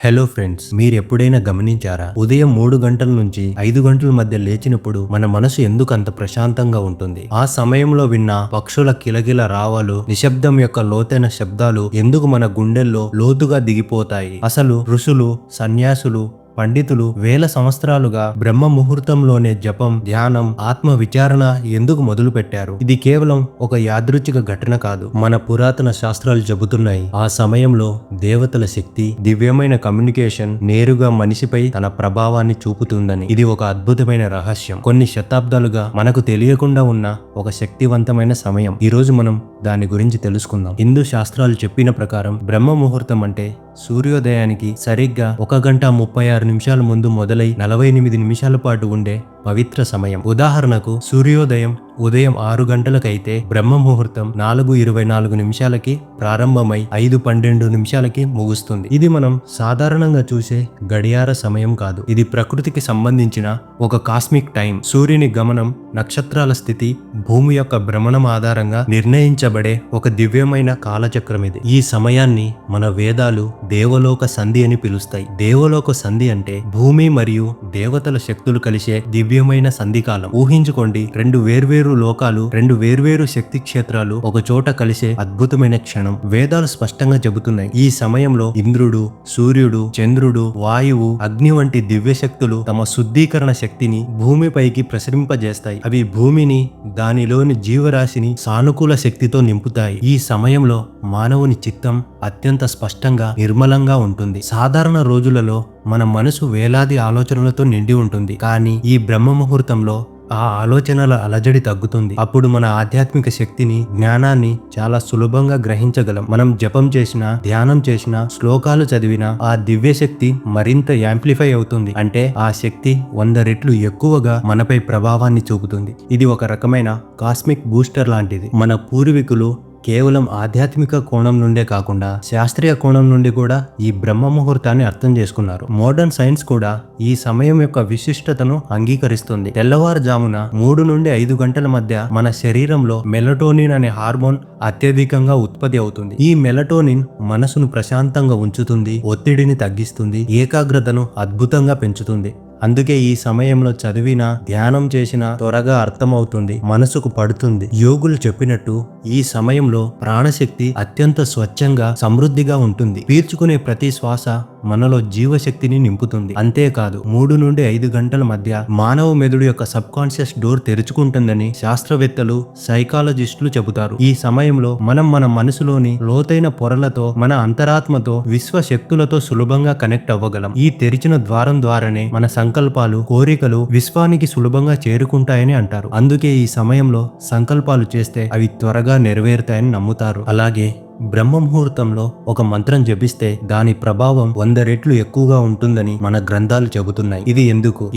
Hello friends, మీరు ఎప్పుడైనా గమనించారా? ఉదయం 3 గంటల నుంచి 5 గంటల మధ్య లేచినప్పుడు మన మనసు ఎందుకు అంత ప్రశాంతంగా ఉంటుంది? ఆ సమయంలో విన్న పక్షుల కిలకిల రావాలు, నిశ్శబ్దం యొక్క లోతైన శబ్దాలు ఎందుకు మన గుండెల్లో లోతుగా దిగిపోతాయి? అసలు ఋషులు, సన్యాసులు, పండితులు వేల సంవత్సరాలుగా బ్రహ్మ ముహూర్తంలోనే జపం, ధ్యానం, ఆత్మ విచారణ ఎందుకు మొదలు పెట్టారు? ఇది కేవలం ఒక యాదృచ్ఛిక ఘటన కాదు. మన పురాతన శాస్త్రాలు చెబుతున్నాయి, ఆ సమయంలో దేవతల శక్తి, దివ్యమైన కమ్యూనికేషన్ నేరుగా మనిషిపై తన ప్రభావాన్ని చూపుతుందని. ఇది ఒక అద్భుతమైన రహస్యం. కొన్ని శతాబ్దాలుగా మనకు తెలియకుండా ఉన్న ఒక శక్తివంతమైన సమయం. ఈ రోజు మనం దాని గురించి తెలుసుకుందాం. హిందూ శాస్త్రాలు చెప్పిన ప్రకారం బ్రహ్మ ముహూర్తం అంటే సూర్యోదయానికి సరిగ్గా 1 గంట 36 నిమిషాల ముందు మొదలై 48 నిమిషాల పాటు ఉండే పవిత్ర సమయం. ఉదాహరణకు సూర్యోదయం ఉదయం 6 గంటలకైతే బ్రహ్మ ముహూర్తం 4:24 నిమిషాలకి ప్రారంభమై 5:12 నిమిషాలకి ముగుస్తుంది. ఇది మనం సాధారణంగా చూసే గడియార సమయం కాదు. ఇది ప్రకృతికి సంబంధించిన ఒక కాస్మిక్ టైం. సూర్యుని గమనం, నక్షత్రాల స్థితి, భూమి యొక్క భ్రమణం ఆధారంగా నిర్ణయించబడే ఒక దివ్యమైన కాలచక్రం ఇది. ఈ సమయాన్ని మన వేదాలు దేవలోక సంధి అని పిలుస్తాయి. దేవలోక సంధి అంటే భూమి మరియు దేవతల శక్తులు కలిసే దివ్యమైన సంధికాలం. ఊహించుకోండి, రెండు వేర్వేరు లోకాలు, రెండు వేర్వేరు శక్తి క్షేత్రాలు ఒక చోట కలిసే అద్భుతమైన క్షణం. వేదాలు స్పష్టంగా చెబుతున్నాయి, ఈ సమయంలో ఇంద్రుడు, సూర్యుడు, చంద్రుడు, వాయువు, అగ్ని వంటి దివ్య శక్తులు తమ శుద్ధీకరణ శక్తిని భూమిపైకి ప్రసరింపజేస్తాయి. అవి భూమిని, దానిలోని జీవరాశిని సానుకూల శక్తితో నింపుతాయి. ఈ సమయంలో మానవుని చిత్తం అత్యంత స్పష్టంగా, నిర్మలంగా ఉంటుంది. సాధారణ రోజులలో మన మనసు వేలాది ఆలోచనలతో నిండి ఉంటుంది. కానీ ఈ బ్రహ్మ ముహూర్తంలో ఆ ఆలోచనల అలజడి తగ్గుతుంది. అప్పుడు మన ఆధ్యాత్మిక శక్తిని, జ్ఞానాన్ని చాలా సులభంగా గ్రహించగలం. మనం జపం చేసినా, ధ్యానం చేసినా, శ్లోకాలు చదివినా ఆ దివ్య శక్తి మరింత యాంప్లిఫై అవుతుంది. అంటే ఆ శక్తి 100 రెట్లు ఎక్కువగా మనపై ప్రభావాన్ని చూపుతుంది. ఇది ఒక రకమైన కాస్మిక్ బూస్టర్ లాంటిది. మన పూర్వీకులు కేవలం ఆధ్యాత్మిక కోణం నుండే కాకుండా శాస్త్రీయ కోణం నుండి కూడా ఈ బ్రహ్మ ముహూర్తాన్ని అర్థం చేసుకున్నారు. మోడర్న్ సైన్స్ కూడా ఈ సమయం యొక్క విశిష్టతను అంగీకరిస్తుంది. తెల్లవారుజామున 3 నుండి 5 గంటల మధ్య మన శరీరంలో మెలటోనిన్ అనే హార్మోన్ అత్యధికంగా ఉత్పత్తి అవుతుంది. ఈ మెలటోనిన్ మనసును ప్రశాంతంగా ఉంచుతుంది, ఒత్తిడిని తగ్గిస్తుంది, ఏకాగ్రతను అద్భుతంగా పెంచుతుంది. అందుకే ఈ సమయంలో చదివినా, ధ్యానం చేసినా త్వరగా అర్థమవుతుంది, మనసుకు పడుతుంది. యోగులు చెప్పినట్టు ఈ సమయంలో ప్రాణశక్తి అత్యంత స్వచ్ఛంగా, సమృద్ధిగా ఉంటుంది. పీల్చుకునే ప్రతి శ్వాస మనలో జీవశక్తిని నింపుతుంది. అంతేకాదు, 3 నుండి 5 గంటల మధ్య మానవ మెదడు యొక్క సబ్ కాన్షియస్ డోర్ తెరుచుకుంటుందని శాస్త్రవేత్తలు, సైకాలజిస్టులు చెబుతారు. ఈ సమయంలో మనం మన మనసులోని లోతైన పొరలతో, మన అంతరాత్మతో, విశ్వ శక్తులతో సులభంగా కనెక్ట్ అవ్వగలం. ఈ తెరిచిన ద్వారం ద్వారానే మన సంకల్పాలు, కోరికలు విశ్వానికి సులభంగా చేరుకుంటాయని అంటారు. అందుకే ఈ సమయంలో సంకల్పాలు చేస్తే అవి త్వరగా నెరవేరుతాయని నమ్ముతారు. అలాగే బ్రహ్మ ముహూర్తంలో ఒక మంత్రం జపిస్తే దాని ప్రభావం 100 రెట్లు ఎక్కువగా ఉంటుందని మన గ్రంథాలు చెబుతున్నాయి. ఇది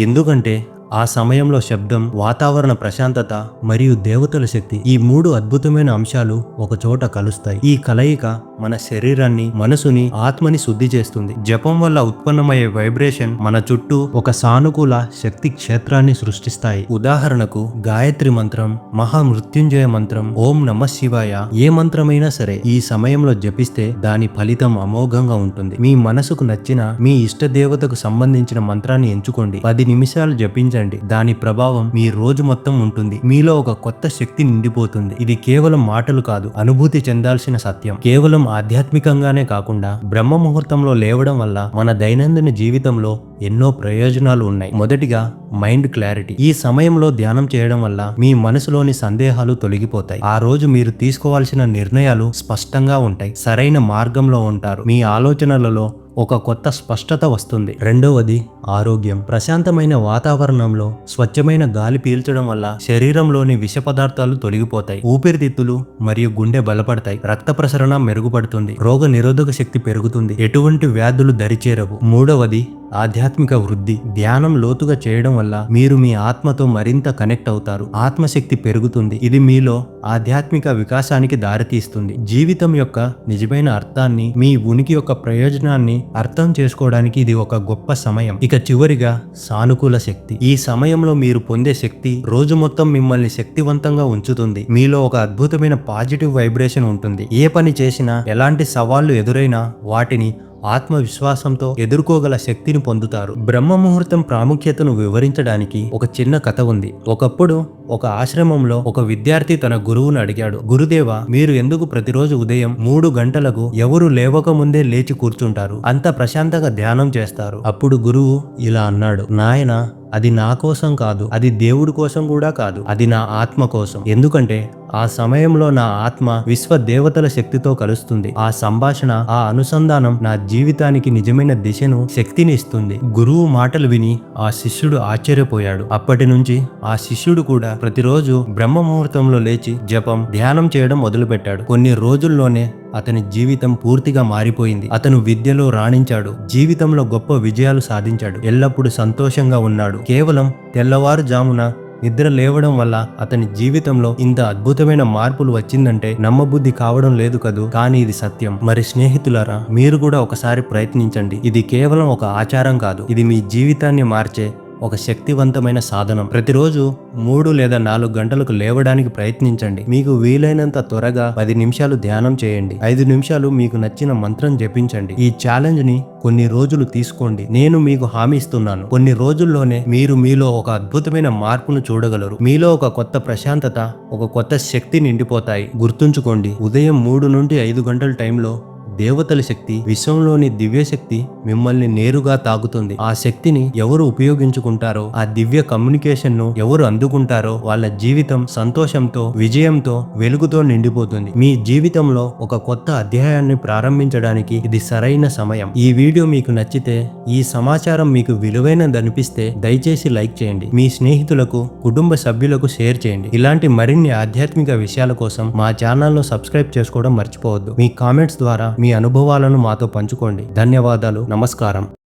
ఎందుకంటే ఆ సమయంలో శబ్దం, వాతావరణ ప్రశాంతత మరియు దేవతల శక్తి, ఈ 3 అద్భుతమైన అంశాలు ఒక చోట కలుస్తాయి. ఈ కలయిక మన శరీరాన్ని, మనసుని, ఆత్మని శుద్ధి చేస్తుంది. జపం వల్ల ఉత్పన్నమయ్యే వైబ్రేషన్ మన చుట్టూ ఒక సానుకూల శక్తి క్షేత్రాన్ని సృష్టిస్తాయి. ఉదాహరణకు గాయత్రి మంత్రం, మహామృత్యుంజయ మంత్రం, ఓం నమః శివాయ, ఏ మంత్రమైనా సరే ఈ సమయంలో జపిస్తే దాని ఫలితం అమోఘంగా ఉంటుంది. మీ మనసుకు నచ్చిన, మీ ఇష్ట దేవతకు సంబంధించిన మంత్రాన్ని ఎంచుకోండి. 10 నిమిషాలు జపించండి. దాని ప్రభావం మీ రోజు మొత్తం ఉంటుంది. మీలో ఒక కొత్త శక్తి నిండిపోతుంది. ఇది కేవలం మాటలు కాదు, అనుభూతి చెందాల్సిన సత్యం. కేవలం ఆధ్యాత్మికంగానే కాకుండా బ్రహ్మ ముహూర్తంలో లేవడం వల్ల మన దైనందిన జీవితంలో ఎన్నో ప్రయోజనాలు ఉన్నాయి. మొదటిగా మైండ్ క్లారిటీ. ఈ సమయంలో ధ్యానం చేయడం వల్ల మీ మనసులోని సందేహాలు తొలగిపోతాయి. ఆ రోజు మీరు తీసుకోవాల్సిన నిర్ణయాలు స్పష్టంగా ఉంటాయి. సరైన మార్గంలో ఉంటారు. మీ ఆలోచనలలో ఒక కొత్త స్పష్టత వస్తుంది. రెండవది ఆరోగ్యం. ప్రశాంతమైన వాతావరణంలో స్వచ్ఛమైన గాలి పీల్చడం వల్ల శరీరంలోని విష పదార్థాలు తొలగిపోతాయి. ఊపిరితిత్తులు మరియు గుండె బలపడతాయి. రక్త ప్రసరణ మెరుగుపడుతుంది. రోగ నిరోధక శక్తి పెరుగుతుంది. ఎటువంటి వ్యాధులు దరిచేరవు. మూడవది ఆధ్యాత్మిక వృద్ధి. ధ్యానం లోతుగా చేయడం వల్ల మీరు మీ ఆత్మతో మరింత కనెక్ట్ అవుతారు. ఆత్మశక్తి పెరుగుతుంది. ఇది మీలో ఆధ్యాత్మిక వికాసానికి దారితీస్తుంది. జీవితం యొక్క నిజమైన అర్థాన్ని, మీ ఉనికి యొక్క ప్రయోజనాన్ని అర్థం చేసుకోవడానికి ఇది ఒక గొప్ప సమయం. ఇక చివరిగా సానుకూల శక్తి. ఈ సమయంలో మీరు పొందే శక్తి రోజు మొత్తం మిమ్మల్ని శక్తివంతంగా ఉంచుతుంది. మీలో ఒక అద్భుతమైన పాజిటివ్ వైబ్రేషన్ ఉంటుంది. ఏ పని చేసినా, ఎలాంటి సవాళ్లు ఎదురైనా వాటిని ఆత్మవిశ్వాసంతో ఎదుర్కోగల శక్తిని పొందుతారు. బ్రహ్మ ముహూర్తం ప్రాముఖ్యతను వివరించడానికి ఒక చిన్న కథ ఉంది. ఒకప్పుడు ఒక ఆశ్రమంలో ఒక విద్యార్థి తన గురువును అడిగాడు, గురుదేవా, మీరు ఎందుకు ప్రతిరోజు ఉదయం 3 గంటలకు ఎవరు లేవక ముందే లేచి కూర్చుంటారు, అంత ప్రశాంతంగా ధ్యానం చేస్తారు? అప్పుడు గురువు ఇలా అన్నాడు, నాయనా, అది నా కోసం కాదు, అది దేవుడి కోసం కూడా కాదు, అది నా ఆత్మ కోసం. ఎందుకంటే ఆ సమయంలో నా ఆత్మ విశ్వ దేవతల శక్తితో కలుస్తుంది. ఆ సంభాషణ, ఆ అనుసంధానం నా జీవితానికి నిజమైన దిశను, శక్తిని ఇస్తుంది. గురువు మాటలు విని ఆ శిష్యుడు ఆశ్చర్యపోయాడు. అప్పటి నుంచి ఆ శిష్యుడు కూడా ప్రతిరోజు బ్రహ్మ ముహూర్తంలో లేచి జపం, ధ్యానం చేయడం మొదలుపెట్టాడు. కొన్ని రోజుల్లోనే అతని జీవితం పూర్తిగా మారిపోయింది. అతను విద్యలో రాణించాడు, జీవితంలో గొప్ప విజయాలు సాధించాడు, ఎల్లప్పుడూ సంతోషంగా ఉన్నాడు. కేవలం తెల్లవారుజామున నిద్ర లేవడం వల్ల అతని జీవితంలో ఇంత అద్భుతమైన మార్పులు వచ్చిందంటే నమ్మబుద్ధి కావడం లేదు కదూ. కానీ ఇది సత్యం. మరి స్నేహితులారా, మీరు కూడా ఒకసారి ప్రయత్నించండి. ఇది కేవలం ఒక ఆచారం కాదు, ఇది మీ జీవితాన్ని మార్చే ఒక శక్తివంతమైన సాధనం. ప్రతిరోజు 3 లేదా 4 గంటలకు లేవడానికి ప్రయత్నించండి. మీకు వీలైనంత త్వరగా 10 నిమిషాలు ధ్యానం చేయండి. 5 నిమిషాలు మీకు నచ్చిన మంత్రం జపించండి. ఈ ఛాలెంజ్ ని కొన్ని రోజులు తీసుకోండి. నేను మీకు హామీ ఇస్తున్నాను, కొన్ని రోజుల్లోనే మీరు మీలో ఒక అద్భుతమైన మార్పును చూడగలరు. మీలో ఒక కొత్త ప్రశాంతత, ఒక కొత్త శక్తి నిండిపోతాయి. గుర్తుంచుకోండి, ఉదయం 3 నుండి 5 గంటల టైంలో దేవతల శక్తి, విశ్వంలోని దివ్య శక్తి మిమ్మల్ని నేరుగా తాకుతుంది. ఆ శక్తిని ఎవరు ఉపయోగించుకుంటారో, ఆ దివ్య కమ్యూనికేషన్ ను ఎవరు అందుకుంటారో, వాళ్ళ జీవితం సంతోషంతో, విజయంతో, వెలుగుతో నిండిపోతుంది. మీ జీవితంలో ఒక కొత్త అధ్యాయాన్ని ప్రారంభించడానికి ఇది సరైన సమయం. ఈ వీడియో మీకు నచ్చితే, ఈ సమాచారం మీకు విలువైనది అనిపిస్తే దయచేసి లైక్ చేయండి. మీ స్నేహితులకు, కుటుంబ సభ్యులకు షేర్ చేయండి. ఇలాంటి మరిన్ని ఆధ్యాత్మిక విషయాల కోసం మా ఛానల్ను సబ్స్క్రైబ్ చేసుకోవడం మర్చిపోవద్దు. మీ కామెంట్స్ ద్వారా మీ అనుభవాలను మాతో పంచుకోండి. ధన్యవాదాలు. నమస్కారం.